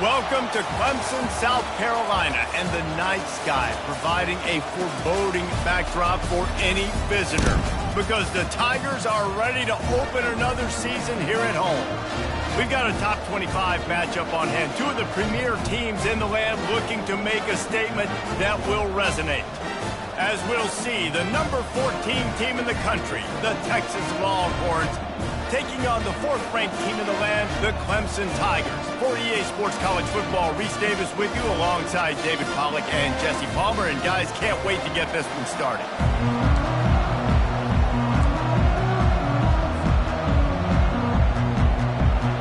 Welcome to Clemson, South Carolina, and the night sky providing a foreboding backdrop for any visitor because the Tigers are ready to open another season here at home. We've got a top 25 matchup on hand. Two of the premier teams in the land looking to make a statement that will resonate. As we'll see, the number 14 team in the country, the Texas Longhorns, taking on the fourth-ranked team in the land, the Clemson Tigers. For EA Sports College Football, Reese Davis with you alongside David Pollack and Jesse Palmer. And guys, can't wait to get this one started.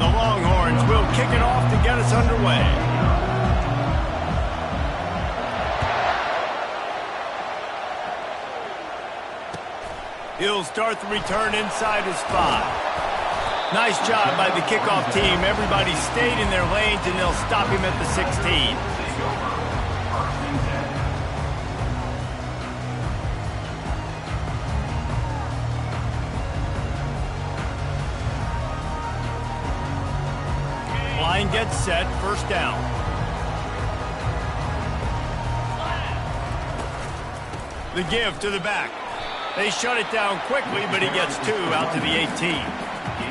The Longhorns will kick it off to get us underway. He'll start the return inside his 5. Nice job by the kickoff team. Everybody stayed in their lanes, and they'll stop him at the 16. Line gets set, first down. The give to the back. They shut it down quickly, but he gets 2 out to the 18.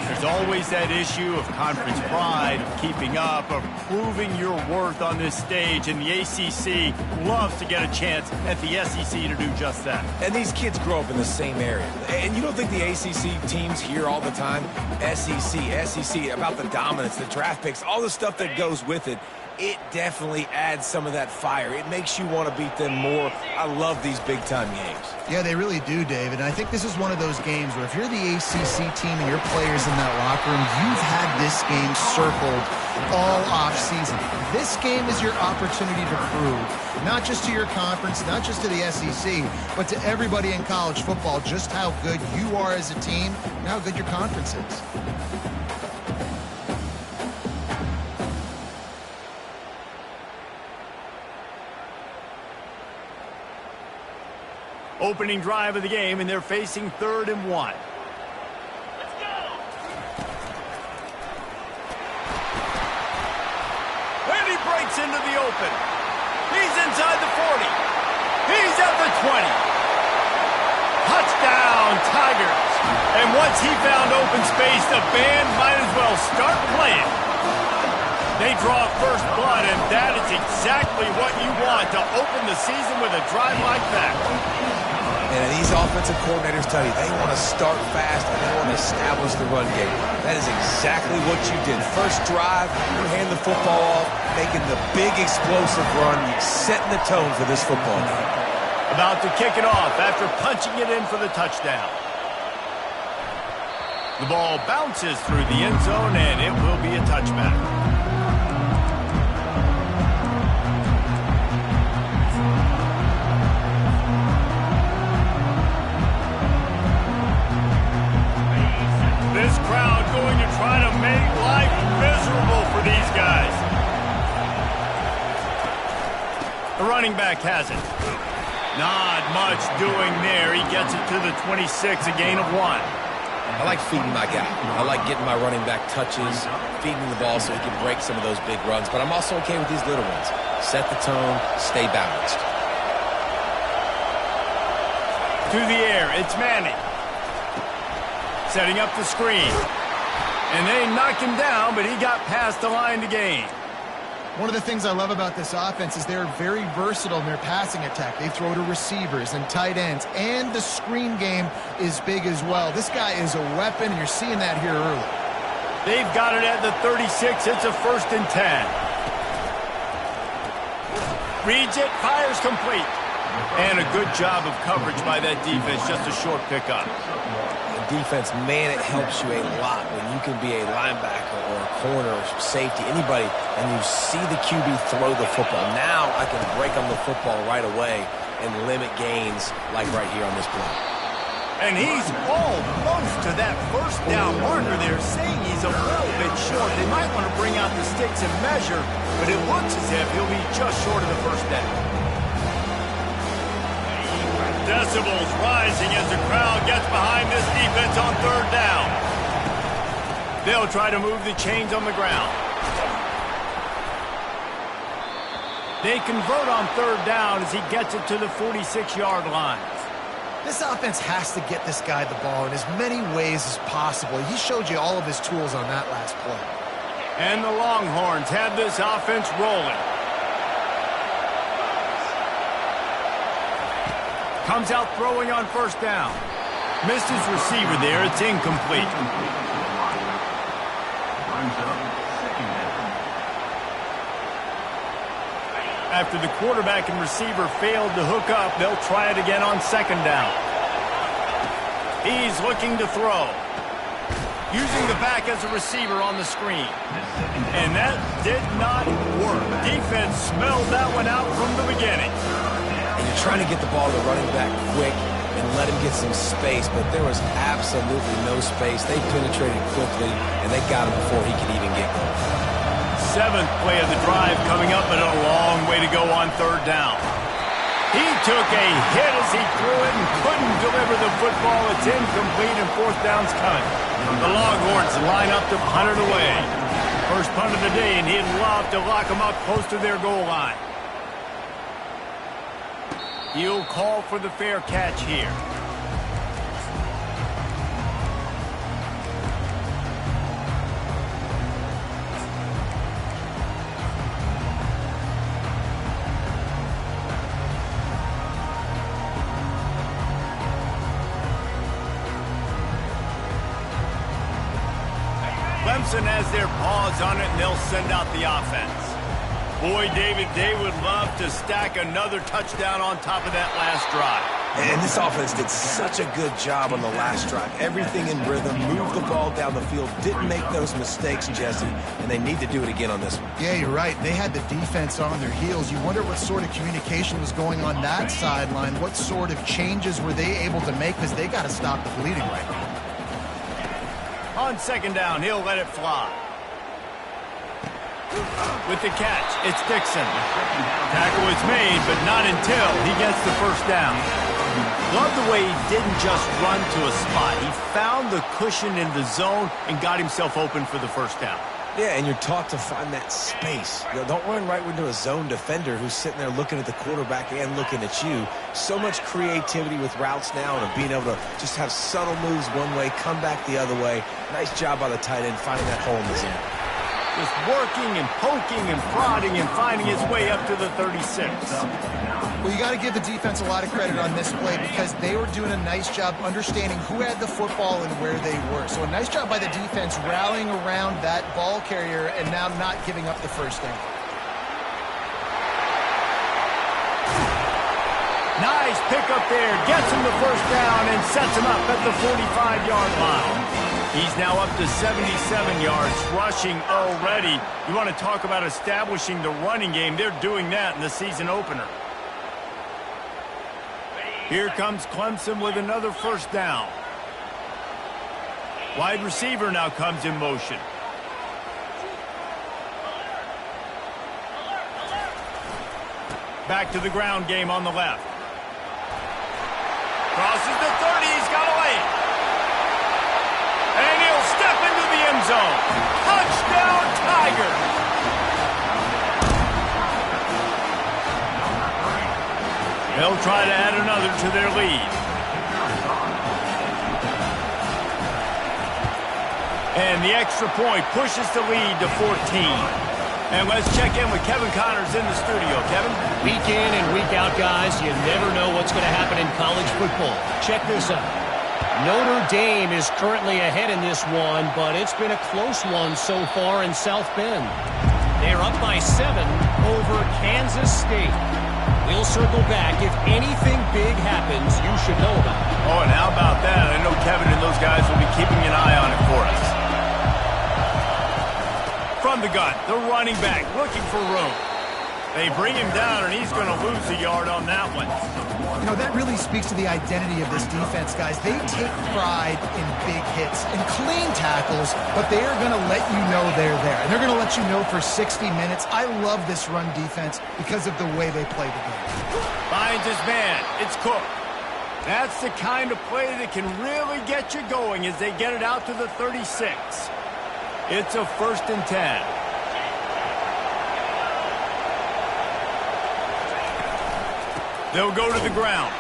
There's always that issue of conference pride, of keeping up, of proving your worth on this stage, and the ACC loves to get a chance at the SEC to do just that. And these kids grow up in the same area. And you don't think the ACC teams hear all the time, SEC, about the dominance, the draft picks, all the stuff that goes with it. It definitely adds some of that fire. It makes you want to beat them more. I love these big-time games. Yeah, they really do, David. And I think this is one of those games where if you're the ACC team and your players in that locker room, you've had this game circled all off-season. This game is your opportunity to prove, not just to your conference, not just to the SEC, but to everybody in college football, just how good you are as a team and how good your conference is. Opening drive of the game, and they're facing 3rd and 1. Let's go! And he breaks into the open. He's inside the 40. He's at the 20. Touchdown, Tigers. And once he found open space, the band might as well start playing. They draw first blood, and that is exactly what you want to open the season with a drive like that. And these offensive coordinators tell you they want to start fast and they want to establish the run game. That is exactly what you did. First drive, you hand the football off, making the big explosive run, setting the tone for this football game. About to kick it off after punching it in for the touchdown. The ball bounces through the end zone, and it will be a touchback. This crowd going to try to make life miserable for these guys. The running back has it. Not much doing there. He gets it to the 26, a gain of 1. I like feeding my guy. I like getting my running back touches, feeding the ball so he can break some of those big runs. But I'm also okay with these little ones. Set the tone, stay balanced. To the air, it's Manning. Setting up the screen. And they knocked him down, but he got past the line to gain. One of the things I love about this offense is they're very versatile in their passing attack. They throw to receivers and tight ends, and the screen game is big as well. This guy is a weapon, and you're seeing that here early. They've got it at the 36. It's a 1st and 10. Reads it, fires complete. And a good job of coverage by that defense, just a short pickup. Defense, man, it helps you a lot when you can be a linebacker or a corner or safety, anybody, and you see the QB throw the football. Now I can break on the football right away and limit gains like right here on this play. And he's almost to that first down marker there, saying he's a little bit short. They might want to bring out the sticks and measure, but it looks as if he'll be just short of the first down. Decibels rising as the crowd gets behind this defense on 3rd down. They'll try to move the chains on the ground. They convert on third down as he gets it to the 46-yard line. This offense has to get this guy the ball in as many ways as possible. He showed you all of his tools on that last play. And the Longhorns have this offense rolling. Comes out throwing on first down. Missed his receiver there. It's incomplete. After the quarterback and receiver failed to hook up, they'll try it again on second down. He's looking to throw. Using the back as a receiver on the screen. And that did not work. Defense smelled that one out from the beginning. And you're trying to get the ball to the running back quick and let him get some space, but there was absolutely no space. They penetrated quickly, and they got him before he could even get going. Seventh play of the drive coming up, but a long way to go on third down. He took a hit as he threw it and couldn't deliver the football. It's incomplete and fourth down's coming. The Longhorns line up to punt it away. First punt of the day, and he'd love to lock them up close to their goal line. He'll call for the fair catch here. Clemson has their paws on it, and they'll send out the offense. Boy, David, they would love to stack another touchdown on top of that last drive. And this offense did such a good job on the last drive. Everything in rhythm, moved the ball down the field, didn't make those mistakes, Jesse, and they need to do it again on this one. Yeah, you're right. They had the defense on their heels. You wonder what sort of communication was going on that sideline. What sort of changes were they able to make, because they got to stop the bleeding right now. On second down, he'll let it fly. With the catch, it's Dixon. Tackle is made, but not until he gets the first down. Love the way he didn't just run to a spot. He found the cushion in the zone and got himself open for the first down. Yeah, and you're taught to find that space. You know, don't run right into a zone defender who's sitting there looking at the quarterback and looking at you. So much creativity with routes now and being able to just have subtle moves one way, come back the other way. Nice job by the tight end finding that hole in the zone. Just working and poking and prodding and finding his way up to the 36. Well, you got to give the defense a lot of credit on this play, because they were doing a nice job understanding who had the football and where they were. So a nice job by the defense rallying around that ball carrier and now not giving up the first down. Nice pickup there. Gets him the first down and sets him up at the 45-yard line. He's now up to 77 yards rushing already. You want to talk about establishing the running game. They're doing that in the season opener. Here comes Clemson with another first down. Wide receiver now comes in motion. Back to the ground game on the left. Crosses the 30. He's got a lane. And he'll step into the end zone. Touchdown, Tiger. They'll try to add another to their lead. And the extra point pushes the lead to 14. And let's check in with Kevin Connors in the studio. Kevin? Week in and week out, guys, you never know what's going to happen in college football. Check this out. Notre Dame is currently ahead in this one, but it's been a close one so far in South Bend. They're up by 7 over Kansas State. We'll circle back. If anything big happens, you should know about it. Oh, and how about that? I know Kevin and those guys will be keeping an eye on it for us. From the gun, the running back looking for room. They bring him down, and he's going to lose a yard on that one. You know, that really speaks to the identity of this defense, guys. They take pride in big hits and clean tackles, but they are going to let you know they're there. And they're going to let you know for 60 minutes. I love this run defense because of the way they play the game. Finds his man. It's Cook. That's the kind of play that can really get you going as they get it out to the 36. It's a 1st and 10. They'll go to the ground.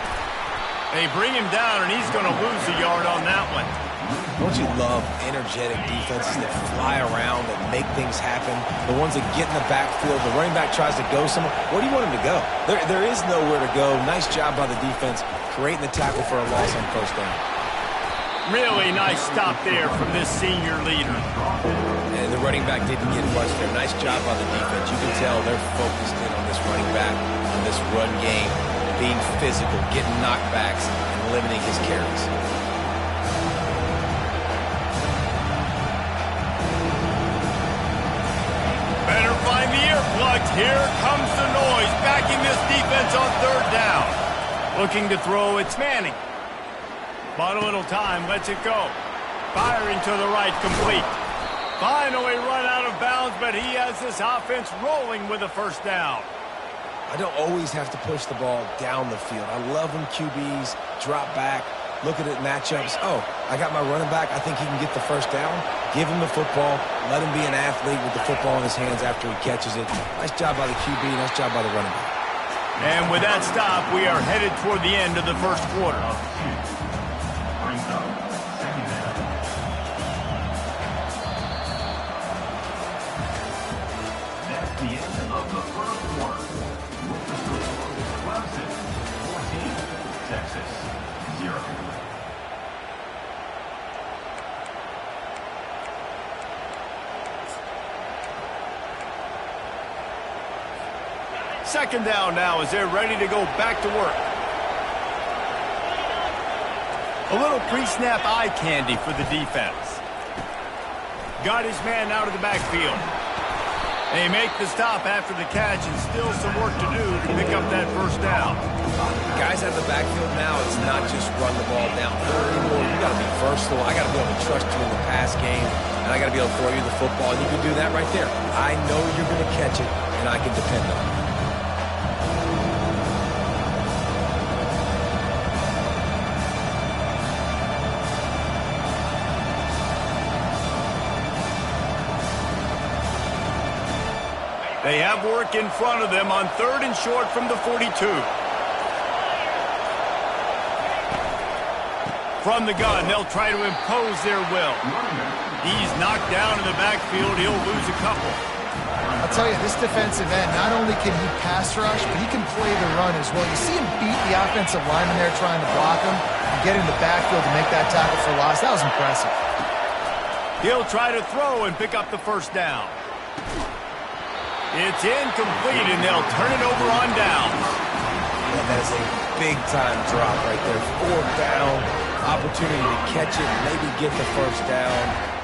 They bring him down, and he's going to lose a yard on that one. Don't you love energetic defenses that fly around and make things happen? The ones that get in the backfield, the running back tries to go somewhere. Where do you want him to go? There is nowhere to go. Nice job by the defense creating the tackle for a loss on first down. Really nice stop there from this senior leader. And the running back didn't get much there. Nice job by the defense. You can tell they're focused in on this running back, on this run game, being physical, getting knockbacks, and limiting his carries. Better find the earplugs. Here comes the noise, backing this defense on third down. Looking to throw, it's Manning. But a little time, lets it go. Firing to the right, complete. Finally run out of bounds, but he has this offense rolling with a first down. I don't always have to push the ball down the field. I love when QBs drop back, look at it matchups. Oh, I got my running back. I think he can get the first down. Give him the football. Let him be an athlete with the football in his hands after he catches it. Nice job by the QB. Nice job by the running back. And with that stop, we are headed toward the end of the first quarter. The end of the first quarter. Clemson 14, Texas 0. Second down now as they're ready to go back to work. A little pre-snap eye candy for the defense. Got his man out of the backfield. They make the stop after the catch, and still some work to do to pick up that first down. Guys out of the backfield now, it's not just run the ball down anymore. You got to be versatile. I got to be able to trust you in the pass game, and I got to be able to throw you the football. And you can do that right there. I know you're going to catch it, and I can depend on it. They have work in front of them on third and short from the 42. From the gun, they'll try to impose their will. He's knocked down in the backfield. He'll lose a couple. I'll tell you, this defensive end, not only can he pass rush, but he can play the run as well. You see him beat the offensive lineman there trying to block him and get in the backfield to make that tackle for loss. That was impressive. He'll try to throw and pick up the first down. It's incomplete, and they'll turn it over on downs. And that is a big-time drop right there. Fourth down, opportunity to catch it, maybe get the first down.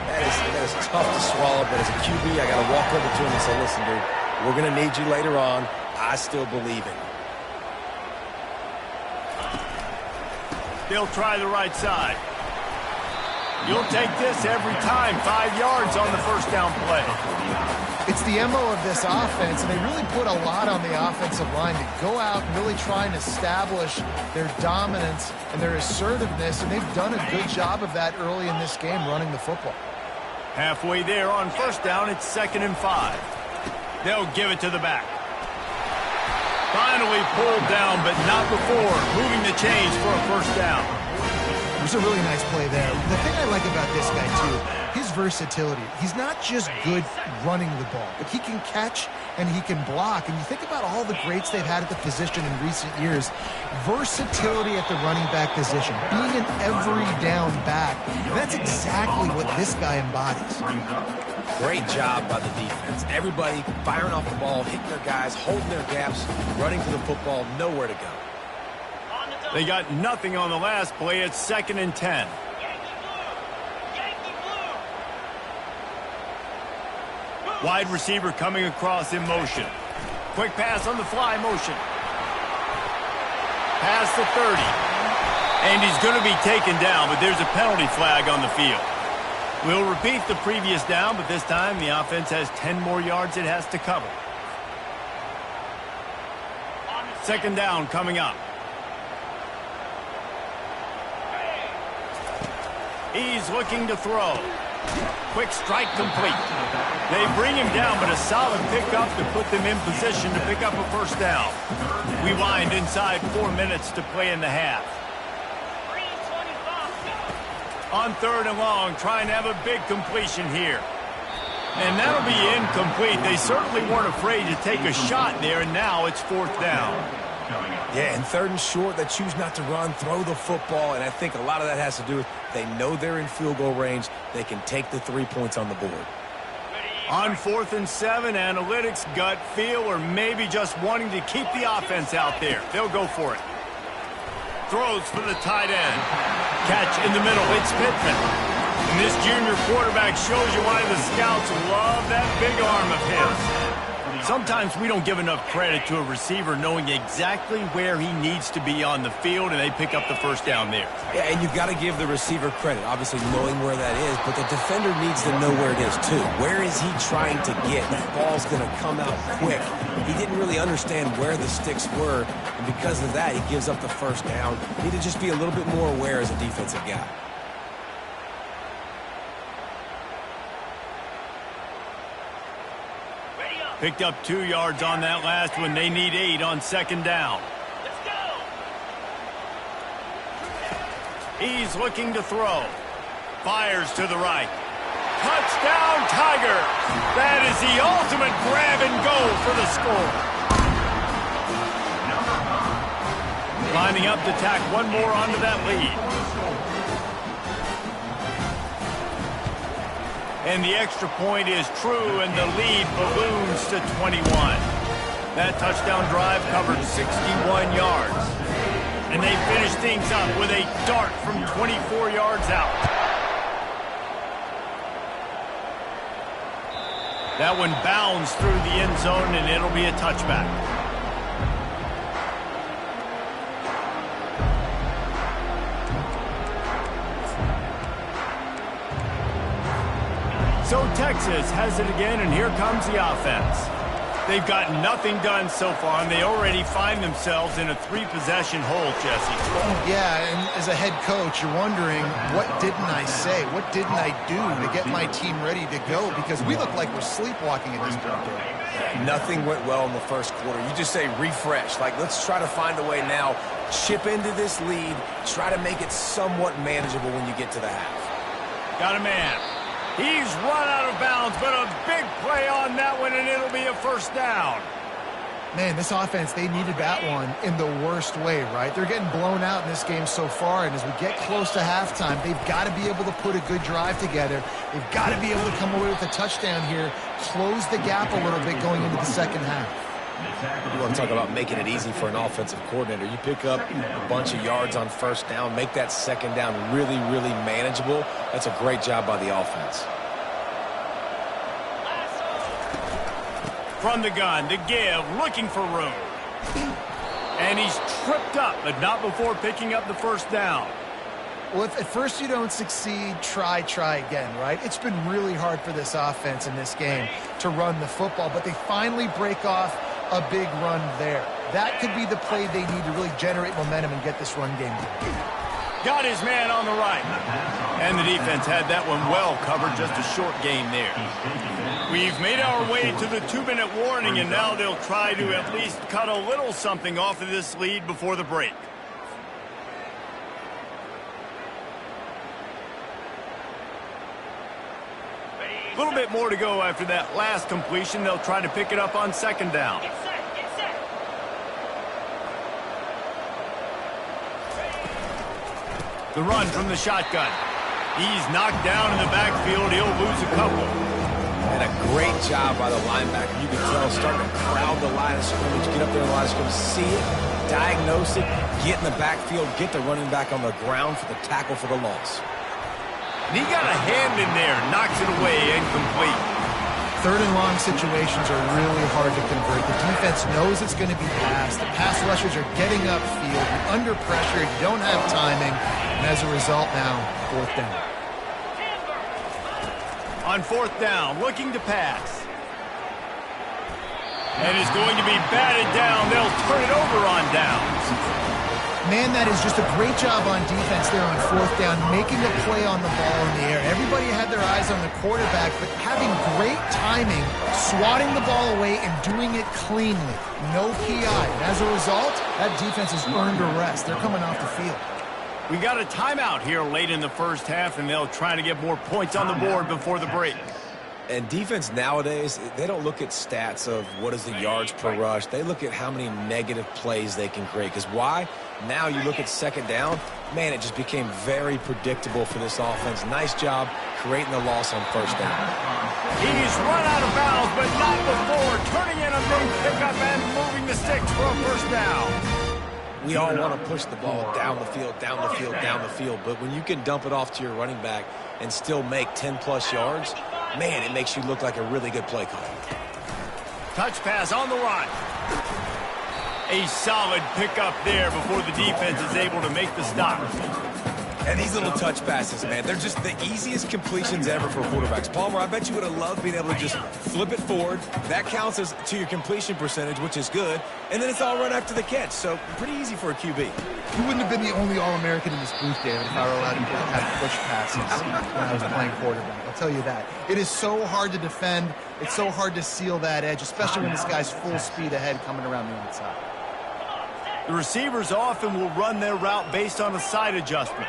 That is tough to swallow, but as a QB, I got to walk over to him and say, listen, dude, we're going to need you later on. I still believe in you. They'll try the right side. You'll take this every time. 5 yards on the first down play. It's the MO of this offense, and they really put a lot on the offensive line to go out and really try and establish their dominance and their assertiveness, and they've done a good job of that early in this game running the football. Halfway there on first down, it's 2nd and 5. They'll give it to the back. Finally pulled down, but not before moving the chains for a first down. It was a really nice play there. The thing I like about this guy, too, his versatility. He's not just good running the ball, but he can catch and he can block. And you think about all the greats they've had at the position in recent years. Versatility at the running back position, being an every down back. And that's exactly what this guy embodies. Great job by the defense. Everybody firing off the ball, hitting their guys, holding their gaps, running to the football, nowhere to go. They got nothing on the last play. It's 2nd and 10. Wide receiver coming across in motion. Quick pass on the fly motion. Past the 30. And he's going to be taken down, but there's a penalty flag on the field. We'll repeat the previous down, but this time the offense has 10 more yards it has to cover. 2nd down coming up. He's looking to throw. Quick strike complete. They bring him down, but a solid pickup to put them in position to pick up a first down. We wind inside 4 minutes to play in the half. 3:25. On 3rd and long, trying to have a big completion here. And that'll be incomplete. They certainly weren't afraid to take a shot there, and now it's 4th down. Yeah, and 3rd and short, they choose not to run, throw the football, and I think a lot of that has to do with they know they're in field goal range. They can take the 3 points on the board. On 4th and 7, analytics, gut feel, or maybe just wanting to keep the offense out there. They'll go for it. Throws for the tight end. Catch in the middle. It's Pittman. And this junior quarterback shows you why the scouts love that big arm of his. Sometimes we don't give enough credit to a receiver knowing exactly where he needs to be on the field, and they pick up the first down there. Yeah, and you've got to give the receiver credit, obviously knowing where that is, but the defender needs to know where it is too. Where is he trying to get? That ball's going to come out quick. He didn't really understand where the sticks were, and because of that, he gives up the first down. Need to just be a little bit more aware as a defensive guy. Picked up 2 yards on that last one. They need 8 on 2nd down. Let's go. He's looking to throw. Fires to the right. Touchdown, Tiger! That is the ultimate grab and go for the score. Lining up to tack one more onto that lead. And the extra point is true, and the lead balloons to 21. That touchdown drive covered 61 yards. And they finish things up with a dart from 24 yards out. That one bounds through the end zone, and it'll be a touchback. So Texas has it again, and here comes the offense. They've got nothing done so far, and they already find themselves in a 3-possession hole, Jesse. Yeah, and as a head coach, you're wondering, what didn't I say? What didn't I do to get my team ready to go? Because we look like we're sleepwalking at this point. Nothing went well in the first quarter. You just say refresh. Like, let's try to find a way now. Chip into this lead. Try to make it somewhat manageable when you get to the half. Got a man. He's run out of bounds, but a big play on that one, and it'll be a first down. Man, this offense, they needed that one in the worst way, right? They're getting blown out in this game so far, and as we get close to halftime, they've got to be able to put a good drive together. They've got to be able to come away with a touchdown here, close the gap a little bit going into the second half. You want to talk about making it easy for an offensive coordinator. You pick up a bunch of yards on first down, make that second down really, really manageable. That's a great job by the offense. From the gun, the give, looking for room. And he's tripped up, but not before picking up the first down. Well, if at first you don't succeed, try again, right? It's been really hard for this offense in this game to run the football, but they finally break off a big run there. That could be the play they need to really generate momentum and get this run game going. Got his man on the right. And the defense had that one well covered, just a short gain there. We've made our way to the 2-minute warning, and now they'll try to at least cut a little something off of this lead before the break. A little bit more to go after that last completion. They'll try to pick it up on second down. Get set. Get set. The run from the shotgun. He's knocked down in the backfield. He'll lose a couple. And a great job by the linebacker. You can tell starting to crowd the line of scrimmage, get up there in the line of scrimmage, see it, diagnose it, get in the backfield, get the running back on the ground for the tackle for the loss. And he got a hand in there, knocks it away, incomplete. 3rd and long situations are really hard to convert. The defense knows it's going to be passed. The pass rushers are getting upfield. You're under pressure. You don't have timing. And as a result now, 4th down. On 4th down, looking to pass. And is going to be batted down. They'll turn it over on downs. Man, that is just a great job on defense there on fourth down, making a play on the ball in the air. Everybody had their eyes on the quarterback, but having great timing, swatting the ball away, and doing it cleanly. No PI. And as a result, that defense has earned a rest. They're coming off the field. We got a timeout here late in the first half, and they'll try to get more points on the board before the break. And defense nowadays, they don't look at stats of what is the yards per rush. They look at how many negative plays they can create. Because why? Now you look at second down, man, it just became very predictable for this offense. Nice job creating the loss on first down. He's run out of bounds, but not before turning in a big pickup and moving the sticks for a first down. We all want to push the ball down the field, down the field, down the field. But when you can dump it off to your running back and still make 10-plus yards, man, it makes you look like a really good play call. Touch pass on the run. A solid pickup there before the defense is able to make the stop. And these little touch passes, man, they're just the easiest completions ever for quarterbacks. Palmer, I bet you would have loved being able to just flip it forward. That counts as to your completion percentage, which is good. And then it's all right after the catch. So pretty easy for a QB. You wouldn't have been the only All-American in this booth, David, if I were allowed to have push passes when I was playing quarterback. I'll tell you that. It is so hard to defend. It's so hard to seal that edge, especially when this guy's full speed ahead coming around the outside. The receivers often will run their route based on a side adjustment.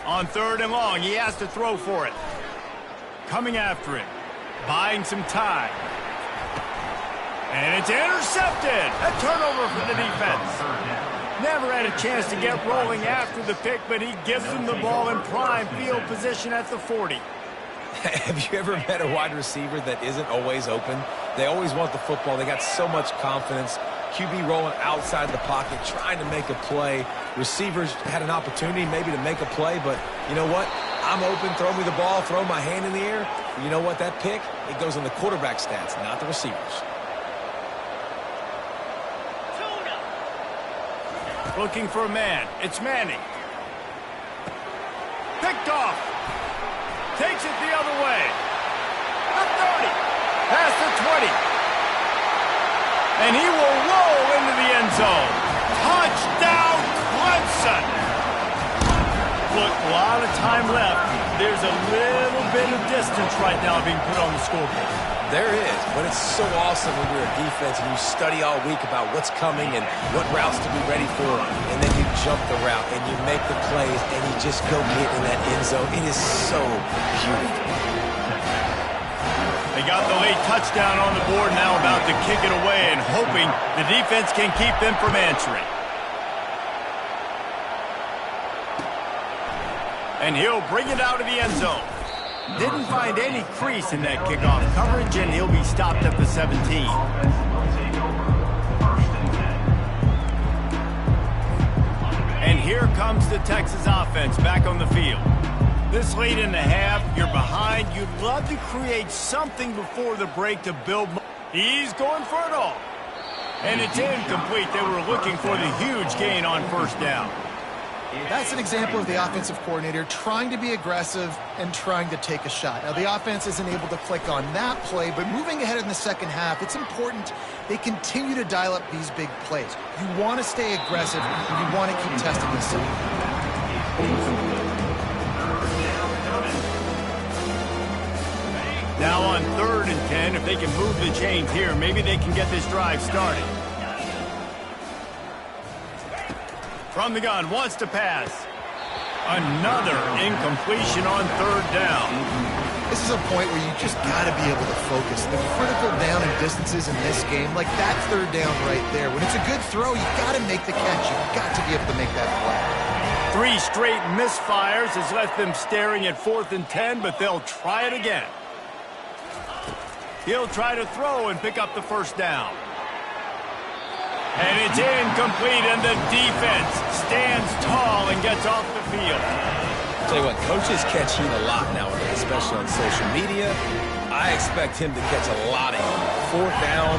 On third and long, he has to throw for it. Coming after it, buying some time. And it's intercepted. A turnover for the defense. Never had a chance to get rolling after the pick, but he gives them the ball in prime field position at the 40. Have you ever met a wide receiver that isn't always open? They always want the football. They got so much confidence. QB rolling outside the pocket, trying to make a play. Receivers had an opportunity maybe to make a play, but you know what? I'm open, throw me the ball, throw my hand in the air. You know what? That pick, it goes on the quarterback stats, not the receivers. Looking for a man. It's Manning. Picked off. Takes it the other way. The 30. Past the 20. And he will roll into the end zone. Touchdown, Clemson! Look, a lot of time left. There's a little bit of distance right now being put on the scoreboard. There is, but it's so awesome when you're a defense and you study all week about what's coming and what routes to be ready for, and then you jump the route and you make the plays and you just go get in that end zone. It is so beautiful. They got the late touchdown on the board, now about to kick it away and hoping the defense can keep them from answering. And he'll bring it out of the end zone. Didn't find any crease in that kickoff coverage, and he'll be stopped at the 17. And here comes the Texas offense back on the field. This late in the half, you're behind. You'd love to create something before the break to build. He's going for it all. And it's incomplete. They were looking for the huge gain on first down. That's an example of the offensive coordinator trying to be aggressive and trying to take a shot. Now, the offense isn't able to click on that play, but moving ahead in the second half, it's important they continue to dial up these big plays. You want to stay aggressive, and you want to keep testing this. Now on 3rd and 10, if they can move the chains here, maybe they can get this drive started. From the gun, wants to pass. Another incompletion on 3rd down. This is a point where you just got to be able to focus. The critical down and distances in this game, like that 3rd down right there. When it's a good throw, you got to make the catch. You've got to be able to make that play. 3 straight misfires has left them staring at 4th and 10, but they'll try it again. He'll try to throw and pick up the first down. And it's incomplete, and the defense stands tall and gets off the field. I'll tell you what, coaches catch heat a lot nowadays, especially on social media. I expect him to catch a lot of heat. 4th down,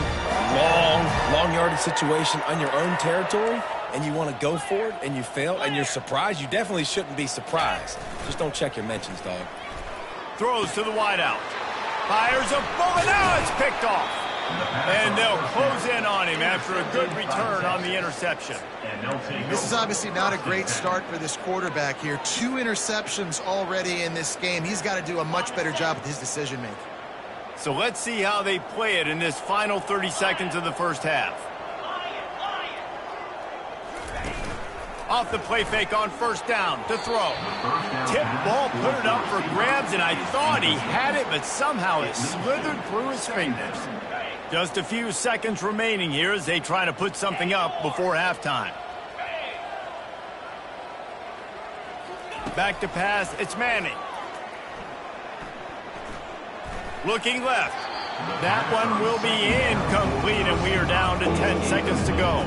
long yardage situation on your own territory, and you want to go for it, and you fail, and you're surprised. You definitely shouldn't be surprised. Just don't check your mentions, dog. Throws to the wideout. Fires a bullet. Now it's picked off. And they'll close in on him after a good return on the interception. This is obviously not a great start for this quarterback here. 2 interceptions already in this game. He's got to do a much better job with his decision-making. So let's see how they play it in this final 30 seconds of the first half. Off the play fake on first down to throw. Tip ball, put it up for grabs, and I thought he had it, but somehow it slithered through his fingers. Just a few seconds remaining here as they try to put something up before halftime. Back to pass, it's Manning. Looking left. That one will be incomplete, and we are down to 10 seconds to go.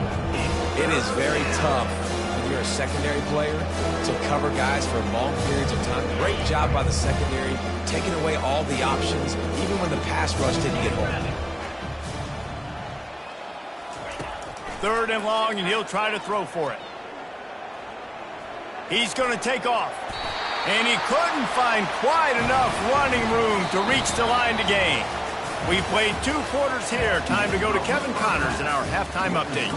It is very tough when you're a secondary player to cover guys for long periods of time. Great job by the secondary, taking away all the options, even when the pass rush didn't get home. 3rd and long, and he'll try to throw for it. He's going to take off. And he couldn't find quite enough running room to reach the line to gain. We played 2 quarters here. Time to go to Kevin Connors in our halftime update.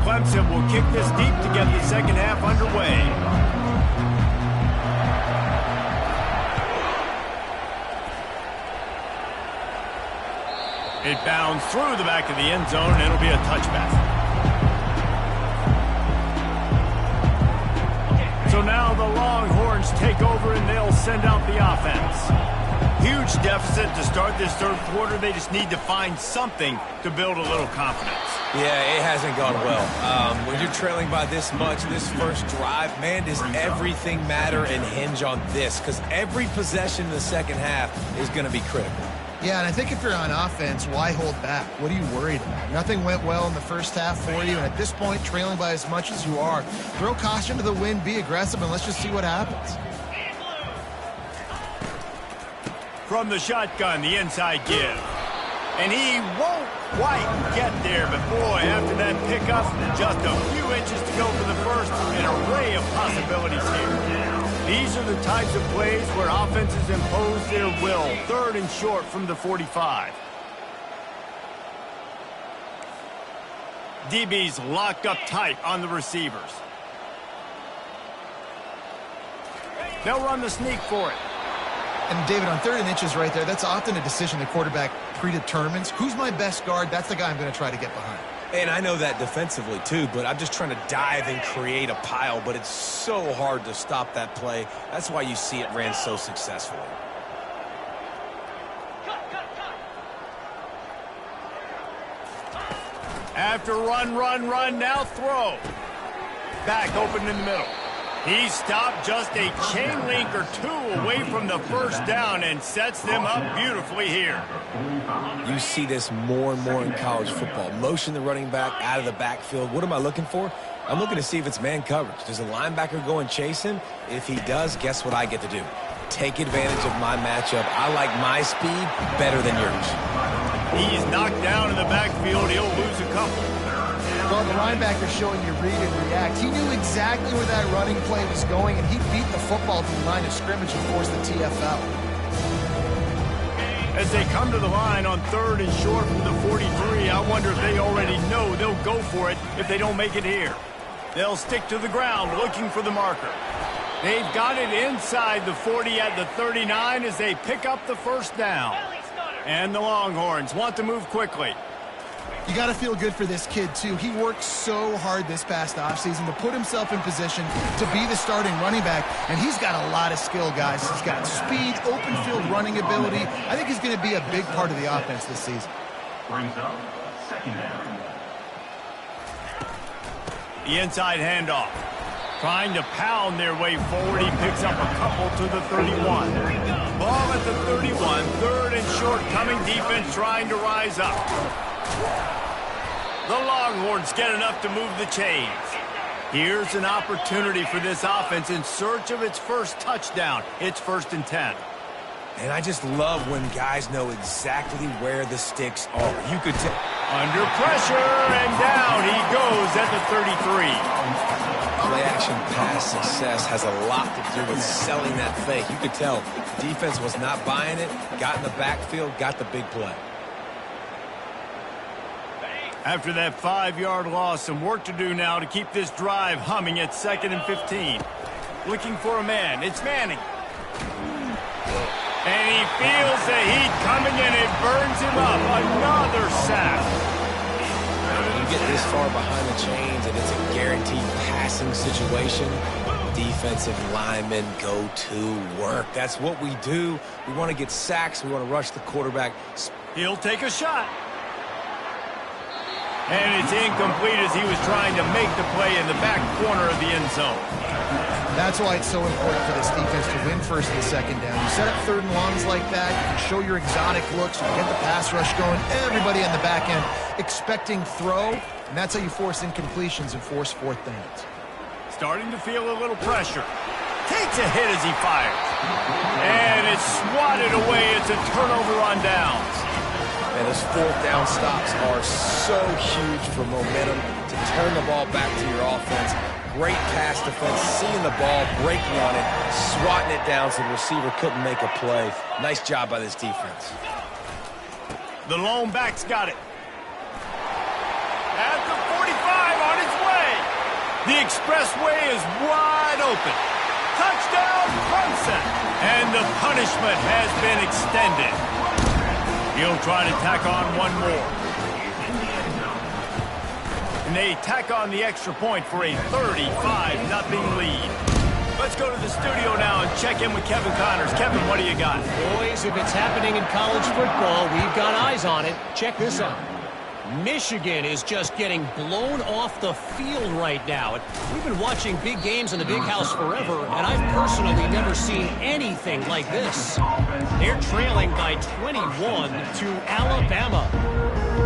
Clemson will kick this deep to get the second half underway. It bounds through the back of the end zone, and it'll be a touchback. So now the Longhorns take over, and they'll send out the offense. Huge deficit to start this 3rd quarter. They just need to find something to build a little confidence. Yeah, it hasn't gone well. When you're trailing by this much, this first drive, man, does everything matter and hinge on this? Because every possession in the second half is going to be critical. Yeah, and I think if you're on offense, why hold back? What are you worried about? Nothing went well in the first half for you, and at this point, trailing by as much as you are, throw caution to the wind, be aggressive, and let's just see what happens. From the shotgun, the inside give. And he won't quite get there, but boy, after that pickup, just a few inches to go for the first, an array of possibilities here. These are the types of plays where offenses impose their will. 3rd and short from the 45. DB's locked up tight on the receivers. They'll run the sneak for it. And David, on 3rd and inches right there, that's often a decision the quarterback predetermines. Who's my best guard? That's the guy I'm going to try to get behind. And I know that defensively, too, but I'm just trying to dive and create a pile, but it's so hard to stop that play. That's why you see it ran so successfully. After run, now throw. Back open in the middle. He stopped just a chain link or 2 away from the first down and sets them up beautifully here. You see this more and more in college football. Motion the running back out of the backfield. What am I looking for? I'm looking to see if it's man coverage. Does the linebacker go and chase him? If he does, guess what I get to do? Take advantage of my matchup. I like my speed better than yours. He's knocked down in the backfield. He'll lose a couple. Well, the linebacker showing you read and react. He knew exactly where that running play was going, and he beat the football to the line of scrimmage and forced the TFL. As they come to the line on 3rd and short from the 43, I wonder if they already know they'll go for it if they don't make it here. They'll stick to the ground looking for the marker. They've got it inside the 40 at the 39 as they pick up the first down. And the Longhorns want to move quickly. You got to feel good for this kid, too. He worked so hard this past offseason to put himself in position to be the starting running back, and he's got a lot of skill, guys. He's got speed, open field running ability. I think he's going to be a big part of the offense this season. Brings up 2nd down. The inside handoff. Trying to pound their way forward. He picks up a couple to the 31. Ball at the 31. 3rd and short coming. Defense trying to rise up. The Longhorns get enough to move the chains. Here's an opportunity for this offense in search of its first touchdown. It's 1st and 10. And I just love when guys know exactly where the sticks are. You could tell. Under pressure, and down he goes at the 33. play-action pass success has a lot to do with selling that fake. You could tell defense was not buying it, got in the backfield, got the big play. After that 5-yard loss, some work to do now to keep this drive humming at 2nd and 15. Looking for a man. It's Manning. And he feels the heat coming and it burns him up. Another sack. When you get this far behind the chains and it's a guaranteed passing situation, defensive linemen go to work. That's what we do. We want to get sacks. We want to rush the quarterback. He'll take a shot. And it's incomplete as he was trying to make the play in the back corner of the end zone. That's why it's so important for this defense to win first and second down. You set up 3rd and longs like that, you can show your exotic looks, you get the pass rush going, everybody on the back end expecting throw, and that's how you force incompletions and force 4th downs. Starting to feel a little pressure. Takes a hit as he fires. And it's swatted away. It's a turnover on downs. And those 4th down stops are so huge for momentum to turn the ball back to your offense. Great pass defense, seeing the ball, breaking on it, swatting it down so the receiver couldn't make a play. Nice job by this defense. The lone back's got it. At the 45 on its way. The expressway is wide open. Touchdown, Clemson. And the punishment has been extended. He'll try to tack on one more. And they tack on the extra point for a 35-0 lead. Let's go to the studio now and check in with Kevin Connors. Kevin, what do you got? Boys, if it's happening in college football, we've got eyes on it. Check this out. Michigan is just getting blown off the field right now. We've been watching big games in the Big House forever, and I've personally never seen anything like this. They're trailing by 21 to Alabama.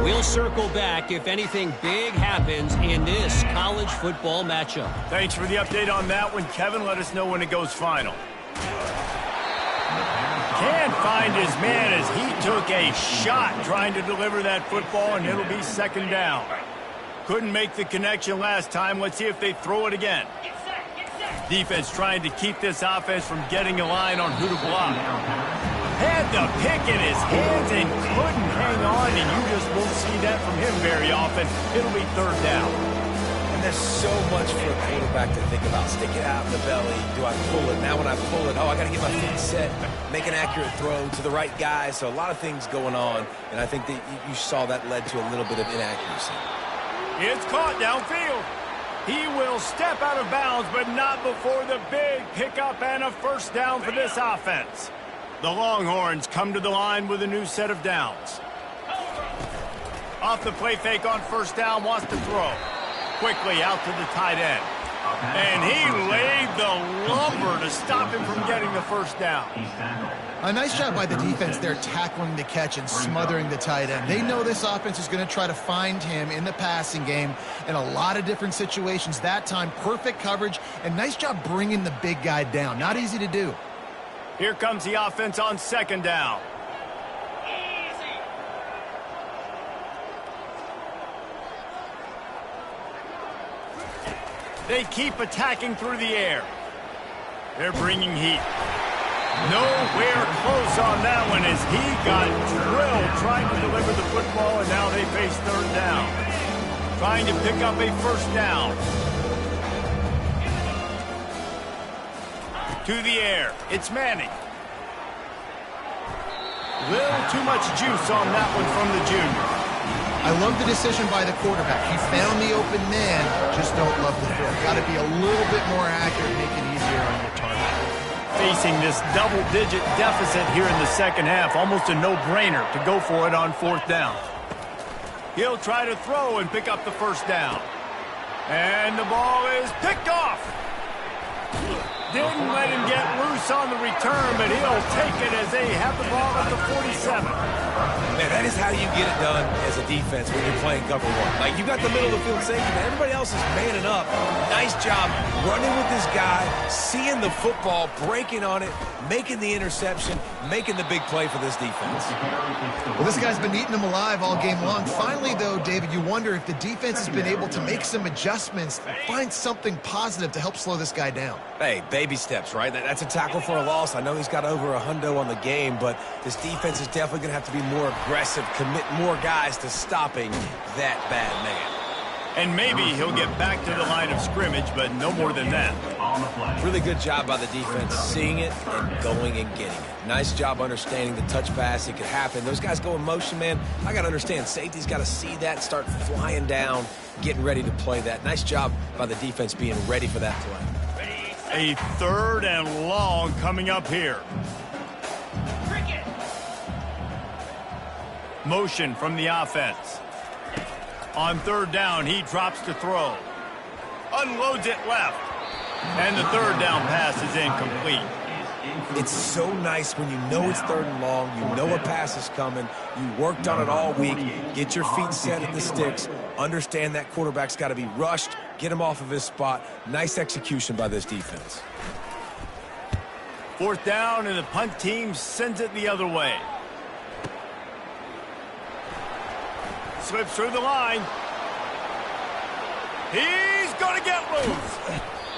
We'll circle back if anything big happens in this college football matchup. Thanks for the update on that one, Kevin. Let us know when it goes final. Can't find his man as he took a shot trying to deliver that football, and it'll be 2nd down. Couldn't make the connection last time. Let's see if they throw it again. Defense trying to keep this offense from getting a line on who to block. Had the pick in his hands and couldn't hang on, and you just won't see that from him very often. It'll be 3rd down. And there's so much for a quarterback to think about. Stick it out in the belly. Do I pull it? Now when I pull it, I got to get my feet set. Make an accurate throw to the right guy. So a lot of things going on. And I think that you saw that led to a little bit of inaccuracy. It's caught downfield. He will step out of bounds, but not before the big pickup and a 1st down for this offense. The Longhorns come to the line with a new set of downs. Off the play fake on 1st down, wants to throw. Quickly out to the tight end. And he laid the lumber to stop him from getting the 1st down. A nice job by the defense there tackling the catch and smothering the tight end. They know this offense is going to try to find him in the passing game in a lot of different situations. That time, perfect coverage, and nice job bringing the big guy down. Not easy to do. Here comes the offense on 2nd down. They keep attacking through the air. They're bringing heat. Nowhere close on that one as he got drilled trying to deliver the football, and now they face 3rd down. Trying to pick up a 1st down. To the air. It's Manning. Little too much juice on that one from the junior. I love the decision by the quarterback. He found the open man, just don't love the throw. Got to be a little bit more accurate, make it easier on your target. Facing this double-digit deficit here in the 2nd half, almost a no-brainer to go for it on 4th down. He'll try to throw and pick up the 1st down. And the ball is picked off. Didn't let him get loose on the return, but he'll take it as they have the ball at the 47. Man, that is how you get it done as a defense when you're playing cover one. Like, you got the middle of the field safety, but everybody else is manning up. Nice job running with this guy, seeing the football, breaking on it, making the interception, making the big play for this defense. Well, this guy's been eating them alive all game long. Finally, though, David, you wonder if the defense has been able to make some adjustments, find something positive to help slow this guy down. Hey, baby steps, right? That's a tackle for a loss. I know he's got over a hundo on the game, but this defense is definitely going to have to be more aggressive, commit more guys to stopping that bad man. And maybe he'll get back to the line of scrimmage, but no more than that. Really good job by the defense, seeing it and going and getting it. Nice job understanding the touch pass. It could happen. Those guys go in motion, man. I got to understand, safety's got to see that, start flying down, getting ready to play that. Nice job by the defense being ready for that play. A 3rd and long coming up here. Motion from the offense. On 3rd down, he drops to throw. Unloads it left. And the 3rd down pass is incomplete. It's so nice when you know it's 3rd and long, you know a pass is coming, you worked on it all week, get your feet set at the sticks, understand that quarterback's got to be rushed, get him off of his spot. Nice execution by this defense. 4th down, and the punt team sends it the other way. Slips through the line. He's going to get loose.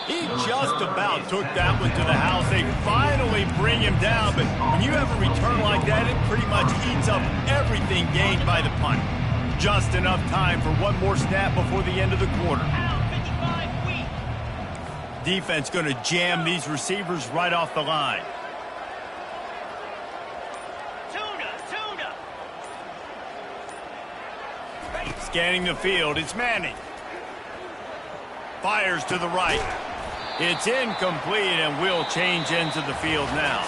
He just about took that one to the house. They finally bring him down, but when you have a return like that, it pretty much eats up everything gained by the punt. Just enough time for one more snap before the end of the quarter. Defense going to jam these receivers right off the line. Scanning the field, it's Manning. Fires to the right. It's incomplete, and we'll change ends of the field now.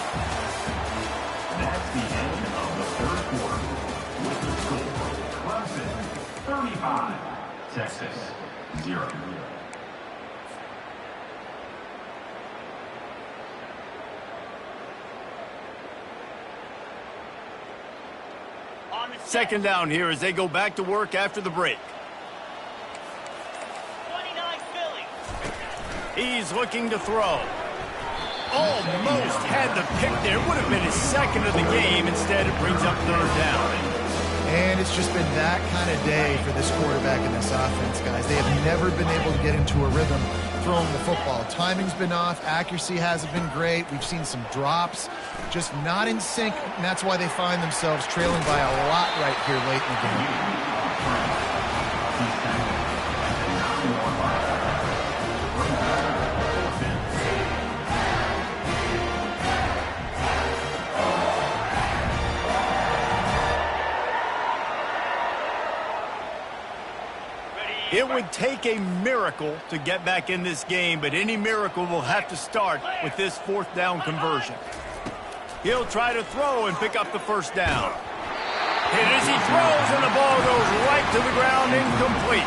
That's the end of the 3rd quarter. With the score, Clemson 35, Texas 0. Second down here as they go back to work after the break. 29 Philly. He's looking to throw. Almost had the pick there. Would have been his 2nd of the game. Instead, it brings up 3rd down. And it's just been that kind of day for this quarterback and this offense, guys. They have never been able to get into a rhythm throwing the football. Timing's been off. Accuracy hasn't been great. We've seen some drops. Just not in sync, and that's why they find themselves trailing by a lot right here late in the game. It would take a miracle to get back in this game, but any miracle will have to start with this 4th down conversion. He'll try to throw and pick up the 1st down. Hit as he throws, and the ball goes right to the ground, incomplete.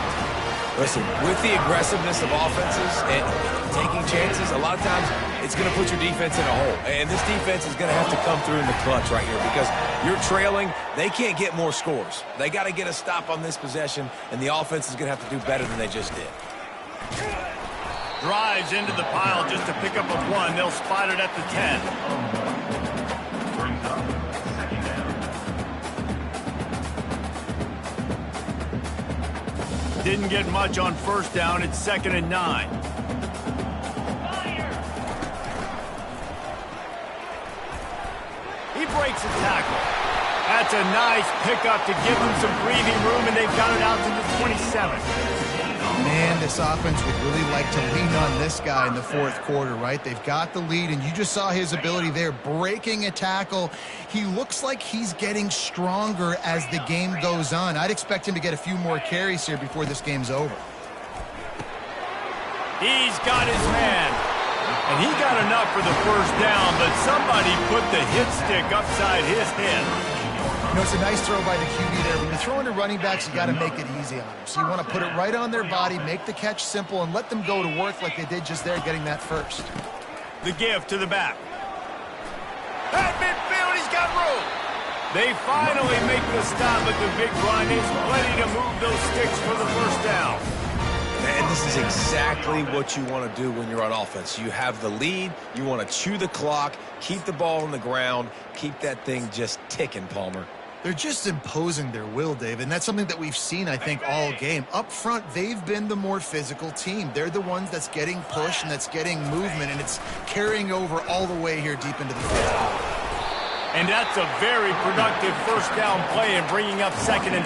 Listen, with the aggressiveness of offenses and taking chances, a lot of times it's going to put your defense in a hole. And this defense is going to have to come through in the clutch right here because you're trailing. They can't get more scores. They got to get a stop on this possession, and the offense is going to have to do better than they just did. Drives into the pile just to pick up a 1. They'll spot it at the 10. Brings up 2nd down. Didn't get much on 1st down. It's 2nd and 9. He breaks a tackle. That's a nice pickup to give them some breathing room, and they've got it out to the 27. Man, this offense would really like to lean on this guy in the 4th quarter, right? They've got the lead, and you just saw his ability there, breaking a tackle. He looks like he's getting stronger as the game goes on. I'd expect him to get a few more carries here before this game's over. He's got his man, and he got enough for the 1st down, but somebody put the hit stick upside his head. You know, it's a nice throw by the QB there. When you're throwing to running backs, you got to make it easy on them. So you want to put it right on their body, make the catch simple, and let them go to work like they did just there, getting that 1st. The give to the back. At midfield, he's got room. They finally make the stop, but the big run is ready to move those sticks for the first down. And this is exactly what you want to do when you're on offense. You have the lead, you want to chew the clock, keep the ball on the ground, keep that thing just ticking, Palmer. They're just imposing their will, David, and that's something that we've seen, I think, all game. Up front, they've been the more physical team. They're the ones that's getting pushed and that's getting movement, and it's carrying over all the way here deep into the fourth quarter. And that's a very productive first down play and bringing up 2nd and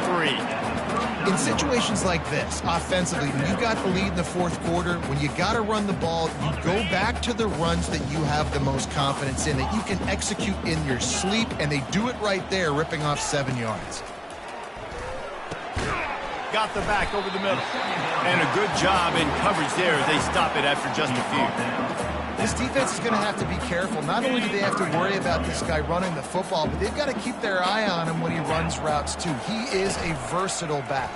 3. In situations like this, offensively, when you got the lead in the fourth quarter, when you got to run the ball, you go back to the runs that you have the most confidence in, that you can execute in your sleep, and they do it right there, ripping off 7 yards. Got the back over the middle. And a good job in coverage there as they stop it after just a few. This defense is going to have to be careful. Not only do they have to worry about this guy running the football, but they've got to keep their eye on him when he runs routes, too. He is a versatile back.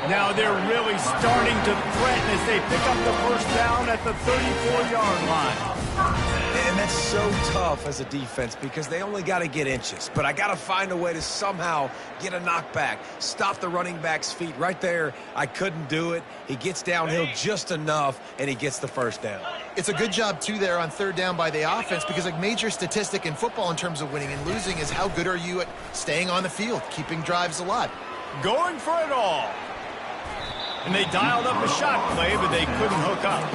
Now they're really starting to threaten as they pick up the first down at the 34-yard line. And that's so tough as a defense because they only got to get inches. But I got to find a way to somehow get a knockback, stop the running back's feet. Right there, I couldn't do it. He gets downhill just enough, and he gets the first down. It's a good job, too, there on 3rd down by the offense because a major statistic in football in terms of winning and losing is how good are you at staying on the field, keeping drives alive. Going for it all. And they dialed up a shot play, but they couldn't hook up.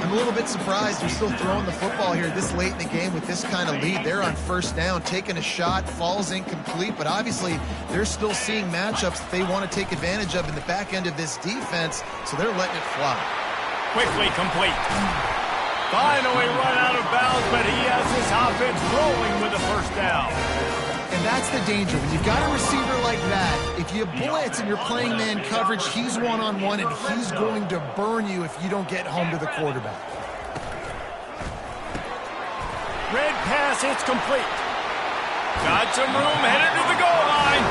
I'm a little bit surprised they're still throwing the football here this late in the game with this kind of lead. They're on 1st down, taking a shot, falls incomplete, but obviously they're still seeing matchups that they want to take advantage of in the back end of this defense, so they're letting it fly. Quickly complete. Finally run out of bounds, but he has his offense rolling with a first down. And that's the danger. When you've got a receiver like that, if you blitz and you're playing man coverage, he's one-on-one, and he's going to burn you if you don't get home to the quarterback. Red pass, it's complete. Got some room, headed to the goal line.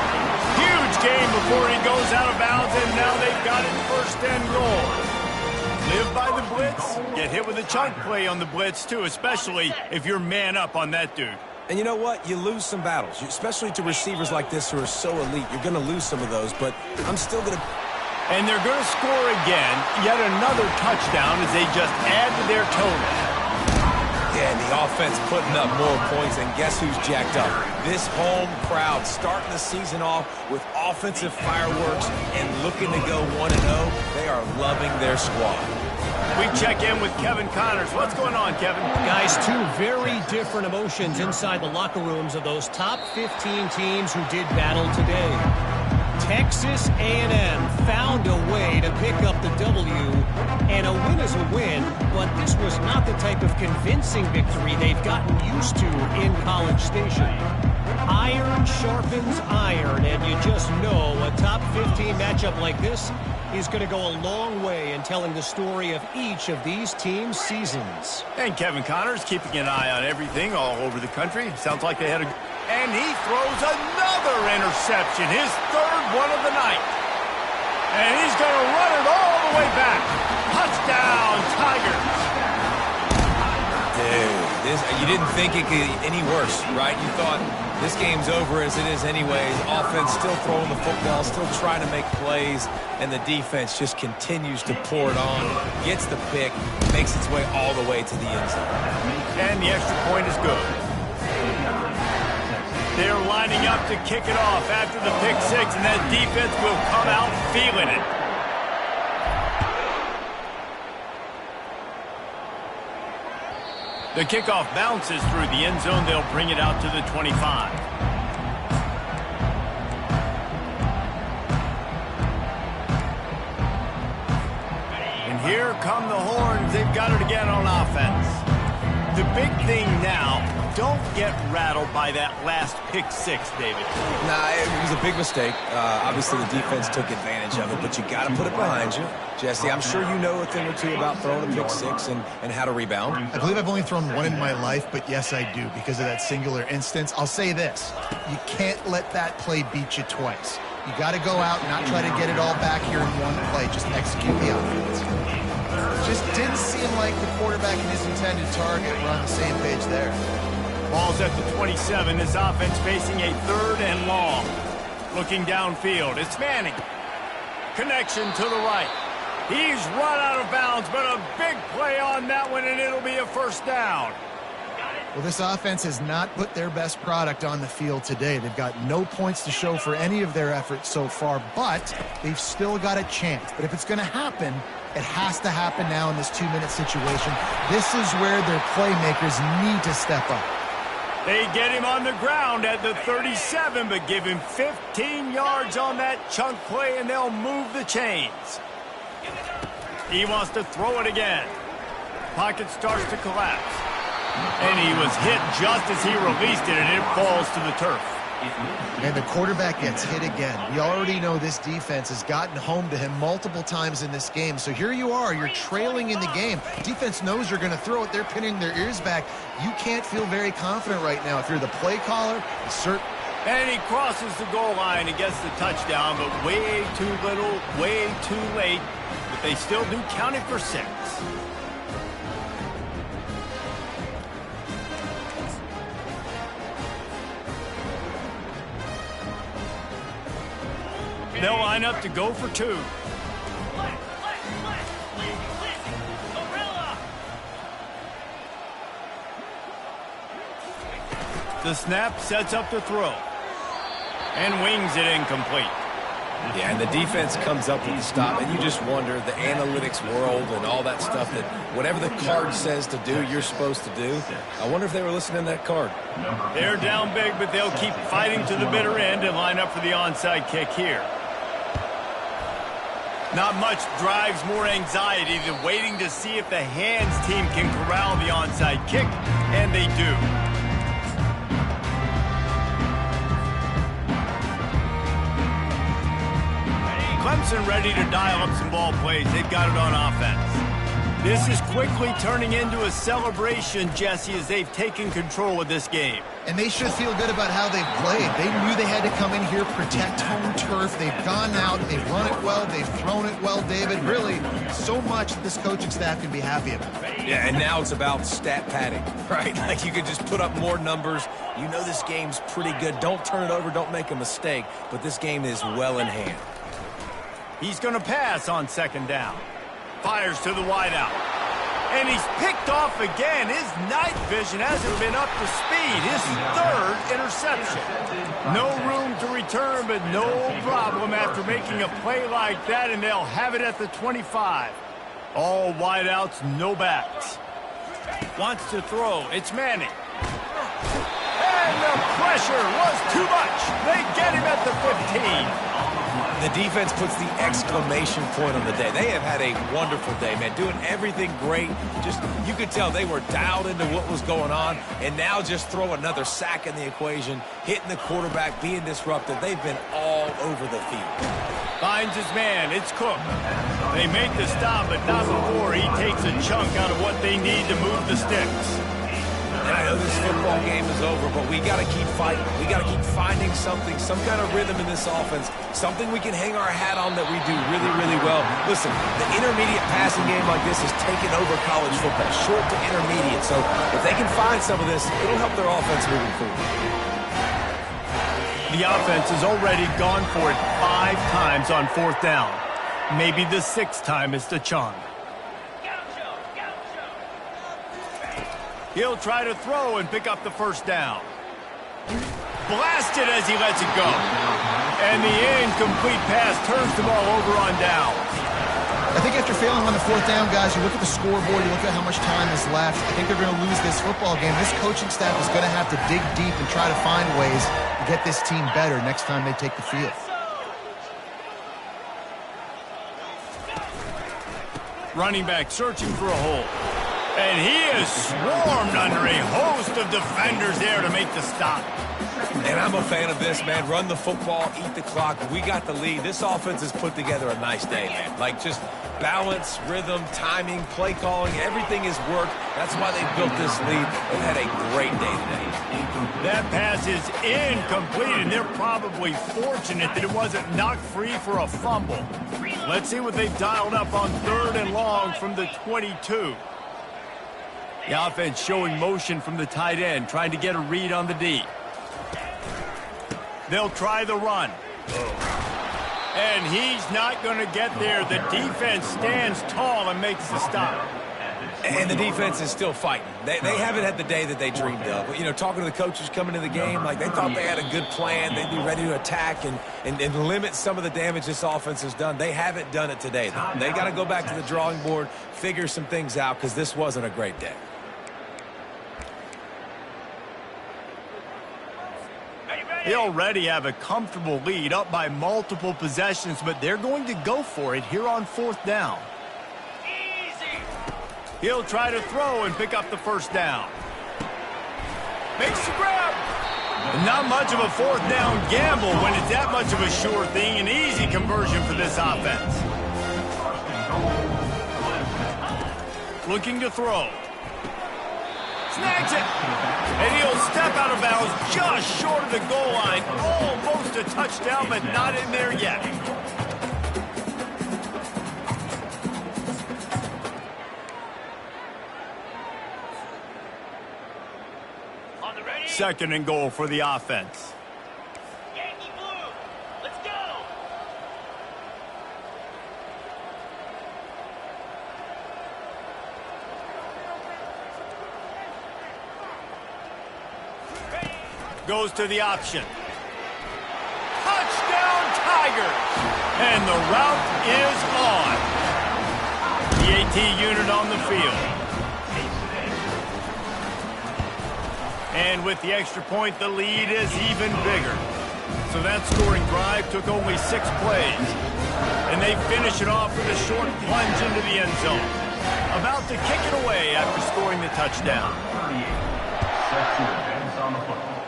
Huge gain before he goes out of bounds, and now they've got it 1st and goal. Live by the blitz, get hit with a chunk play on the blitz, too, especially if you're man up on that dude. And you know what? You lose some battles, especially to receivers like this who are so elite. You're going to lose some of those, but I'm still going to... And they're going to score again, yet another touchdown as they just add to their total. Yeah, and the offense putting up more points, and guess who's jacked up? This home crowd starting the season off with offensive fireworks and looking to go 1-0. They are loving their squad. We check in with Kevin Connors. What's going on, Kevin? Guys, 2 very different emotions inside the locker rooms of those top 15 teams who did battle today. Texas A&M found a way to pick up the W, and a win is a win, but this was not the type of convincing victory they've gotten used to in College Station. Iron sharpens iron, and you just know a top 15 matchup like this is going to go a long way in telling the story of each of these teams' seasons. And Kevin Connors keeping an eye on everything all over the country. Sounds like they had a... And he throws another interception, his 3rd one of the night. And he's going to run it all the way back. Touchdown, Tigers. Dude, you didn't think it could get any worse, right? You thought this game's over as it is anyways. Offense still throwing the football, still trying to make plays, and the defense just continues to pour it on, gets the pick, makes its way all the way to the end zone. And the extra point is good. They're lining up to kick it off after the pick 6, and that defense will come out feeling it. The kickoff bounces through the end zone. They'll bring it out to the 25. And here come the horns. They've got it again on offense. The big thing now, don't get rattled by that last pick 6, David. Nah, it was a big mistake. Obviously, the defense took advantage of it, but you got to put it behind you. Jesse, I'm sure you know a thing or two about throwing a pick 6 and how to rebound. I believe I've only thrown one in my life, but yes, I do because of that singular instance. I'll say this. You can't let that play beat you twice. You got to go out and not try to get it all back here in one play. Just execute the offense. Just didn't seem like the quarterback and his intended target were on the same page there. Ball's at the 27. This offense facing a 3rd and long. Looking downfield, it's Manning. Connection to the right. He's run out of bounds, but a big play on that one, and it'll be a first down. Well, this offense has not put their best product on the field today. They've got no points to show for any of their efforts so far, but they've still got a chance. But if it's going to happen, it has to happen now in this 2-minute situation. This is where their playmakers need to step up. They get him on the ground at the 37, but give him 15 yards on that chunk play, and they'll move the chains. He wants to throw it again. Pocket starts to collapse. And he was hit just as he released it, and it falls to the turf. And the quarterback gets hit again. We already know this defense has gotten home to him multiple times in this game. So here you are, you're trailing in the game. Defense knows you're going to throw it. They're pinning their ears back. You can't feel very confident right now. If you're the play caller, and he crosses the goal line and gets the touchdown, but way too little, way too late. But they still do count it for 6. They'll line up to go for 2. The snap sets up the throw. And wings it incomplete. Yeah, and the defense comes up with the stop, and you just wonder, the analytics world and all that stuff, that whatever the card says to do, you're supposed to do. I wonder if they were listening to that card. They're down big, but they'll keep fighting to the bitter end and line up for the onside kick here. Not much drives more anxiety than waiting to see if the hands team can corral the onside kick, and they do. Clemson ready to dial up some ball plays. They've got it on offense. This is quickly turning into a celebration, Jesse, as they've taken control of this game. And they should feel good about how they've played. They knew they had to come in here, protect home turf. They've gone out, they've run it well, they've thrown it well, David. Really, so much that this coaching staff can be happy about. Yeah, and now it's about stat padding, right? Like, you could just put up more numbers. You know this game's pretty good. Don't turn it over, don't make a mistake. But this game is well in hand. He's going to pass on 2nd down. Fires to the wideout. And he's picked off again. His night vision hasn't been up to speed. His 3rd interception. No room to return, but no problem after making a play like that, and they'll have it at the 25. All wideouts, no backs. Wants to throw. It's Manning. And the pressure was too much. They get him at the 15. The defense puts the exclamation point on the day. They have had a wonderful day, man, doing everything great. Just, you could tell they were dialed into what was going on, and now just throw another sack in the equation, hitting the quarterback, being disruptive. They've been all over the field. Finds his man. It's Cook. They make the stop, but not before he takes a chunk out of what they need to move the sticks. And I know this football game is over, but we got to keep fighting. We got to keep finding something, some kind of rhythm in this offense, something we can hang our hat on that we do really, really well. Listen, the intermediate passing game like this is taking over college football, short to intermediate. So if they can find some of this, it'll help their offense moving forward. The offense has already gone for it 5 times on 4th down. Maybe the 6th time is Ncaa. He'll try to throw and pick up the 1st down. Blasted as he lets it go. And the incomplete pass turns the ball over on down. I think after failing on the 4th down, guys, you look at the scoreboard, you look at how much time is left. I think they're going to lose this football game. This coaching staff is going to have to dig deep and try to find ways to get this team better next time they take the field. Running back searching for a hole. And he is swarmed under a host of defenders there to make the stop. And I'm a fan of this, man. Run the football, eat the clock. We got the lead. This offense has put together a nice day, man. Like, just balance, rhythm, timing, play calling, everything has worked. That's why they built this lead. They've had a great day today. That pass is incomplete, and they're probably fortunate that it wasn't knocked free for a fumble. Let's see what they've dialed up on 3rd and long from the 22. The offense showing motion from the tight end, trying to get a read on the D. They'll try the run. And he's not going to get there. The defense stands tall and makes the stop. And the defense is still fighting. They haven't had the day that they dreamed of. You know, talking to the coaches coming into the game, like they thought they had a good plan. They'd be ready to attack and limit some of the damage this offense has done. They haven't done it today, though. They got to go back to the drawing board, figure some things out, because this wasn't a great day. They already have a comfortable lead, up by multiple possessions, but they're going to go for it here on 4th down. He'll try to throw and pick up the first down. Makes the grab. And not much of a 4th down gamble when it's that much of a sure thing. An easy conversion for this offense. Looking to throw. Snags it. And he'll step out of bounds just short of the goal line. Almost a touchdown, but not in there yet. Second and goal for the offense. Yankee blue. Let's go. Goes to the option. Touchdown Tigers! And the route is on. The AT unit on the field. And with the extra point, the lead is even bigger. So that scoring drive took only 6 plays. And they finish it off with a short plunge into the end zone. About to kick it away after scoring the touchdown. 38. Set to advance on the football.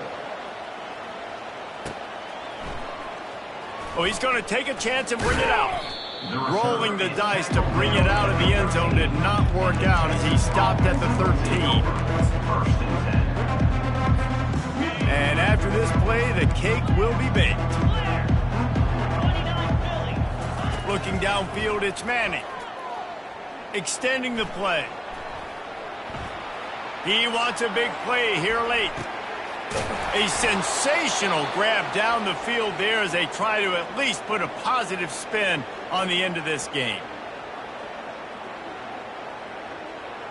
Oh, he's going to take a chance and bring it out. Rolling the dice to bring it out of the end zone did not work out as he stopped at the 13. First and 10. And after this play, the cake will be baked. Looking downfield, it's Manning. Extending the play. He wants a big play here late. A sensational grab down the field there as they try to at least put a positive spin on the end of this game.